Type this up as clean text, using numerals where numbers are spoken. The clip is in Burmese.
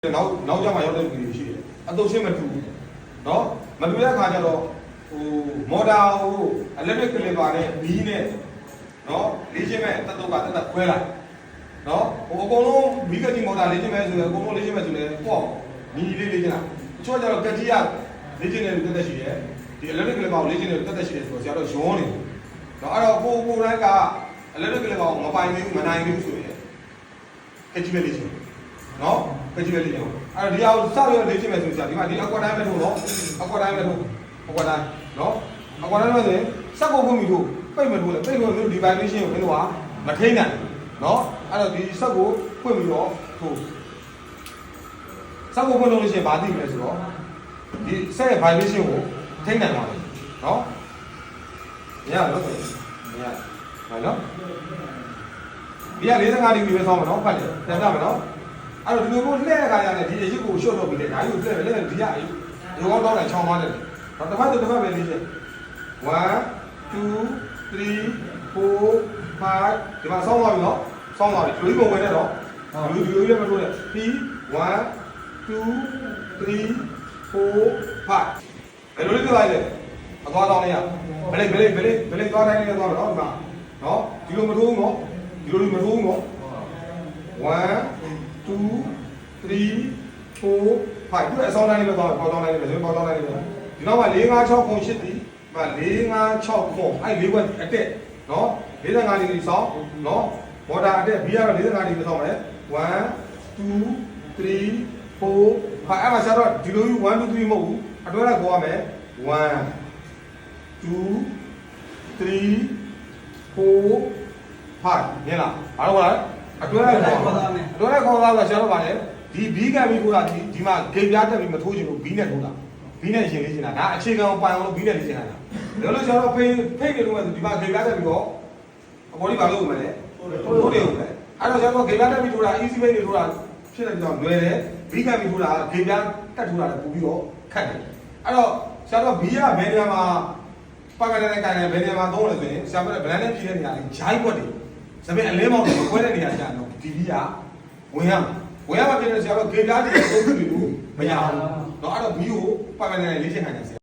နောက်ကြမှာရောက်တဲ့လူတွေရှိတယ်အတုပ်ရှင်းမတူဘူးเนาะမတူတဲ့အခါကျတော့ဟိုမော်တာဟို electric caliper နဲ့ဘီးနဲ့เนาะလေးရှင်းမဲ့တက်တော့ကတက်ခွဲလိုက်เนาะဟိုအကုန်လုံးဘီးကကြီးမော်တာလေးရှင်းမဲ့ဆိုရင်အကုန်လုံးလေးရှင်းမဲ့ဆိုရင်ပေါ့ညီလေးလေးရှင်းတာတချို့ကျတော့ကကြီးရလေးရှင်းတယ်လို့တက်ရှိတယ်ဒီ electric caliper ကိုလေးရှင်းတယ်လို့တက်ရှိတယ်ဆိုတော့ဆရာတော့ရောနေတယ်เนาะအဲ့တော့ကိုတိုင်းက electric caliper ကိုမပိုင်ဘူးမနိုင်ဘူးဆိုရင်ကကြီးပဲလေးရှင်းနော်ကကြီးပဲလေးညောအဲ့ဒီအောင်စရလေ့ကျင့်မယ်ဆိုကြဒီမှာဒီအကွာတိုင်းပဲထို့နော်အကွာတိုင်းပဲထို့အကွာတိုင်းနော်အကွာတိုင်းပဲဆိုရင်စက်ကုန်ကုန်ပြီထို့ပိတ်မထို့လေပိတ်လို့ဒီ vibration ကိုမင်းတို့ကမထိန်းနိုင်နော်အဲ့တော့ဒီစက်ကိုဖွင့်ပြီးတော့ထို့စက်ကိုဖွင့်လို့ရှိရင်ဘာသိမလဲဆိုတော့ဒီစက်ရဲ့ vibration ကိုထိန်းနိုင်ပါမယ်နော်မရတော့ဆိုမရဟုတ်နော်ဒီက45ဒီဂရီပဲဆောင်းမှာနော်ဖတ်တယ်ပြန်ပြမယ်နော်အဲ့တော့ဒီလိုမျိုးလှည့်ရခါရတယ်ဒီအရစ်ကိုရှော့တော့ပြီးလေဓာတ်ကိုလှည့်ပဲလှည့်ဒီကအရုပ်ကောင်းတောင်းတယ်ချောင်းသွားတယ်တော့တစ်ဖက်ပဲလေးချင်း1 2 3 4 5ဒီမှာဆောင်းသွားပြီနော်ဆောင်းသွားပြီဒီလိုပုံဝင်နေတော့ဒီလိုလည်းမထိုးနဲ့3 1 2 3 4 5ဘယ်လိုလဲပြလိုက်လဲအသွားတောင်းလေးရဘယ်လေးသွားတိုင်းလေးသွားမယ်နော်ဒီမှာနော်ဒီလိုမထိုးဘူးနော်ဒီလိုမထိုးဘူးနော်1 2 3 4 5ဒီအစောင်းတိုင်းလေးပဲသွားမယ်ပေါ်တောင်းတိုင်းလေးပဲဆိုပေါ်တောင်းတိုင်းလေးပဲဒီနောက်က4 5 6 9 8ဒီမှာ4 5 6 9အဲ့4ခွက်အတက်နော်45ဒီဂရီဆောင်းနော်မော်တာအတက်ဘီကတော့45ဒီဂရီဆောင်းမယ်1 2 3 4 5အဲ့မှာဆရာတော့ဒီလို1 2 3မဟုတ်ဘူးအတွဲလိုက်ခေါ်ရမယ်1 2 3 4 5မြင်လားဘာလို့လဲအတွဲလိုက်ခေါ်သားဆိုဆရာတို့ဗာလေဒီဘီးကဘီးကိုကဒီမှာဂိတ်ပြားတက်ပြီးမထိုးချင်လို့ဘီးနဲ့ထိုးတာဘီးနဲ့ရှင်လေးချင်တာဒါအခြေခံပိုင်အောင်လို့ဘီးနဲ့လေးချင်တာဒါလို့ဆရာတို့ဖိနေလို့ဒီမှာဂိတ်ပြားတက်ပြီးတော့အပေါ်လေးဘာလို့မလဲထိုးတယ်ဟုတ်တယ်အဲ့တော့ဆရာတို့ဂိတ်ပြားတက်ပြီးထိုးတာ easy way နေထိုးတာဖြစ်နေပြီးတော့လွယ်တယ်ဘီးကဘီးထိုးတာဂိတ်ပြားတက်ထိုးတာလည်းပို့ပြီးတော့ခက်တယ်အဲ့တော့ဆရာတို့ဘီးကဘယ်နေရာမှာပါကတဲ့ကန်ဘယ်နေရာမှာသုံးလဲဆိုရင်ဆရာတို့ဗလန်နဲ့ဖြည့်တဲ့နေရာလေးဂျိုင်းကွက်တွေစပင်းအလင်းမောင်းတွေခွဲတဲ့နေရာကျတော့ဒီဘီးကဝင်ရမှာဖြစ်နေဆရာတို့ဂေတာတွေသုံးပြီးလို့မရဘူးเนาะအဲ့တော့ဘီးကိုပါမန်နဲ့လေးချက်ခိုင်းတယ်ဆရာ